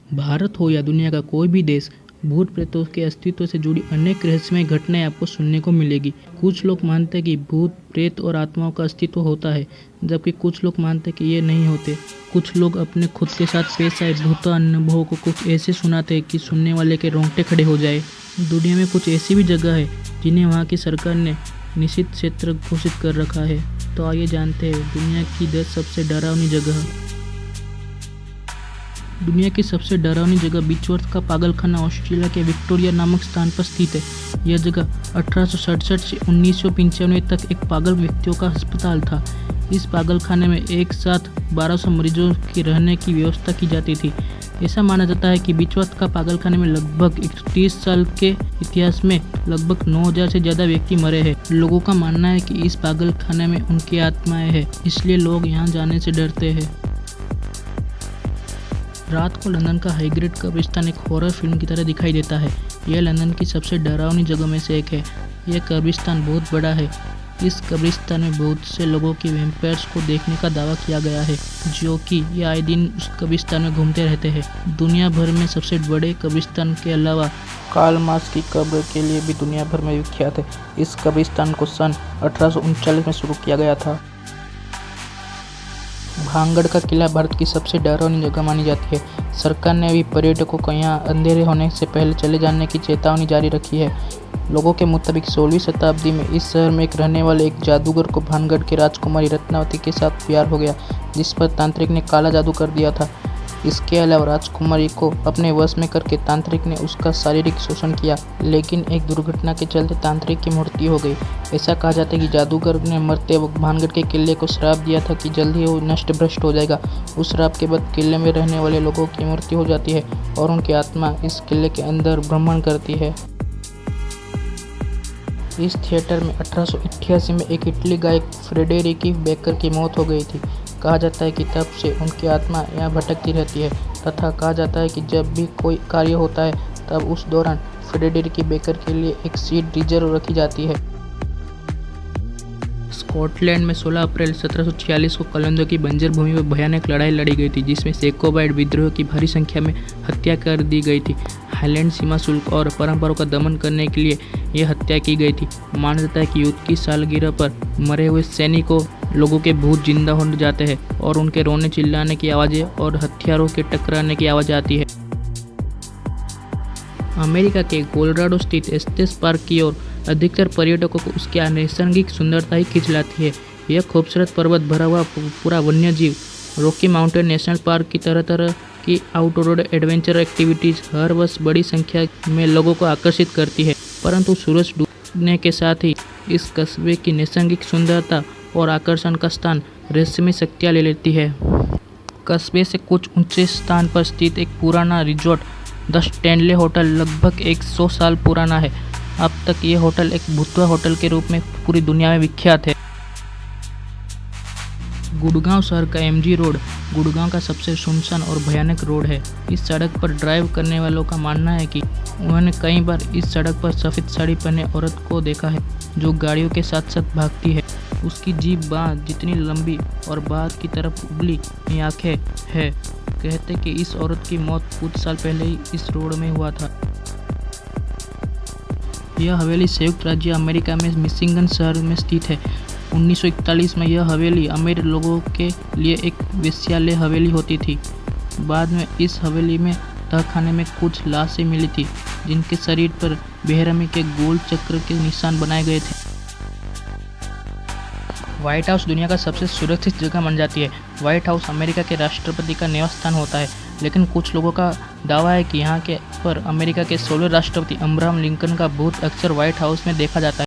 भारत हो या दुनिया का कोई भी देश, भूत प्रेतों के अस्तित्व से जुड़ी अनेक रहस्यमय घटनाएं आपको सुनने को मिलेगी। कुछ लोग मानते हैं कि भूत प्रेत और आत्माओं का अस्तित्व होता है, जबकि कुछ लोग मानते हैं कि ये नहीं होते। कुछ लोग अपने खुद के साथ पेश आए भूत अनुभवों को कुछ ऐसे सुनाते हैं कि सुनने वाले के रोंगटे खड़े हो जाए। दुनिया में कुछ ऐसी भी जगह है जिन्हें वहाँ की सरकार ने निषिद्ध क्षेत्र घोषित कर रखा है। तो आइए जानते हैं दुनिया की 10 सबसे डरावनी जगह। दुनिया की सबसे डरावनी जगह बीचवर्थ का पागलखाना ऑस्ट्रेलिया के विक्टोरिया नामक स्थान पर स्थित है। यह जगह 1867 से 1995 तक एक पागल व्यक्तियों का अस्पताल था। इस पागलखाने में एक साथ 1200 मरीजों की रहने की व्यवस्था की जाती थी। ऐसा माना जाता है कि बीचवर्थ का पागलखाने में लगभग 30 साल के इतिहास में लगभग 9000 से ज़्यादा व्यक्ति मरे हैं। लोगों का मानना है कि इस पागलखाने में उनकी आत्माएं हैं, इसलिए लोग यहाँ जाने से डरते हैं। रात को लंदन का हाईग्रेड कब्रिस्तान एक हॉरर फिल्म की तरह दिखाई देता है। यह लंदन की सबसे डरावनी जगह में से एक है। यह कब्रिस्तान बहुत बड़ा है। इस कब्रिस्तान में बहुत से लोगों की वैम्पायर्स को देखने का दावा किया गया है, जो कि ये आए दिन उस कब्रिस्तान में घूमते रहते हैं। दुनिया भर में सबसे बड़े कब्रिस्तान के अलावा कार्ल मार्क्स की कब्र के लिए भी दुनिया भर में विख्यात है। इस कब्रिस्तान को सन 1839 में शुरू किया गया था। भांगड़ का किला भारत की सबसे डरावनी जगह मानी जाती है। सरकार ने अभी पर्यटकों को यहाँ अंधेरे होने से पहले चले जाने की चेतावनी जारी रखी है। लोगों के मुताबिक 16वीं शताब्दी में इस शहर में रहने वाले एक जादूगर को भानगढ़ की राजकुमारी रत्नावती के साथ प्यार हो गया, जिस पर तांत्रिक ने काला जादू कर दिया था। इसके अलावा राजकुमारी को अपने वश में करके तांत्रिक ने उसका शारीरिक शोषण किया, लेकिन एक दुर्घटना के चलते तांत्रिक की मृत्यु हो गई। ऐसा कहा जाता है कि जादूगर ने मरते वक्त भानगढ़ के किले को श्राप दिया था कि जल्द ही वो नष्ट भ्रष्ट हो जाएगा। उस श्राप के बाद किले में रहने वाले लोगों की मृत्यु हो जाती है और उनकी आत्मा इस किले के अंदर भ्रमण करती है। इस थिएटर में 1888 में एक इटली गायक फ्रेडेरिकी बेकर की मौत हो गई थी। कहा जाता है कि तब से उनकी आत्मा यहाँ भटकती रहती है तथा कहा जाता है कि जब भी कोई कार्य होता है तब उस दौरान फ्रेडेरिकी बेकर के लिए एक सीट रिजर्व रखी जाती है। स्कॉटलैंड में 16 अप्रैल 1746 को कलंदों की बंजर भूमि पर भयानक लड़ाई लड़ी गई थी, जिसमें जैकोबाइट विद्रोह की भारी संख्या में हत्या कर दी गई थी। हाईलैंड सीमा शुल्क और परंपराओं का दमन करने के लिए यह हत्या की गई थी। माना जाता है कि युद्ध की सालगिरह पर मरे हुए सैनिकों लोगों के भूत जिंदा हो जाते हैं और उनके रोने चिल्लाने की आवाज़ें और हथियारों के टकराने की आवाज़ आती है। अमेरिका के कोलोराडो स्थित एस्टेस पार्क की ओर अधिकतर पर्यटकों को उसकी नैसर्गिक सुंदरता ही खींच लाती है। यह खूबसूरत पर्वत भरा हुआ पूरा वन्यजीव रॉकी माउंटेन नेशनल पार्क की तरह तरह की आउटडोर एडवेंचर एक्टिविटीज़ हर वर्ष बड़ी संख्या में लोगों को आकर्षित करती है। परंतु सूरज डूबने के साथ ही इस कस्बे की नैसर्गिक सुंदरता और आकर्षण का स्थान रहस्यमय शक्तियाँ ले लेती है। कस्बे से कुछ ऊंचे स्थान पर स्थित एक पुराना रिजॉर्ट द स्टैनले होटल लगभग 100 साल पुराना है। अब तक ये होटल एक भूतवा होटल के रूप में पूरी दुनिया में विख्यात है। गुड़गांव शहर का एमजी रोड गुड़गांव का सबसे सुनसान और भयानक रोड है। इस सड़क पर ड्राइव करने वालों का मानना है कि उन्होंने कई बार इस सड़क पर सफ़ेद साड़ी पहने औरत को देखा है, जो गाड़ियों के साथ साथ भागती है। उसकी जीभ बाँह जितनी लंबी और बाहर की तरफ उबली आँखें है। कहते कि इस औरत की मौत कुछ साल पहले ही इस रोड में हुआ था। यह हवेली संयुक्त राज्य अमेरिका में मिशिगन शहर में स्थित है। 1941 में यह हवेली अमीर लोगों के लिए एक वेश्यालय हवेली होती थी। बाद में इस हवेली में तहखाने में कुछ लाशें मिली थी, जिनके शरीर पर बेरहमी के गोल चक्र के निशान बनाए गए थे। व्हाइट हाउस दुनिया का सबसे सुरक्षित जगह मानी जाती है। व्हाइट हाउस अमेरिका के राष्ट्रपति का निवास स्थान होता है, लेकिन कुछ लोगों का दावा है कि यहाँ के पर अमेरिका के 16वें राष्ट्रपति अब्राहम लिंकन का भूत अक्सर व्हाइट हाउस में देखा जाता है।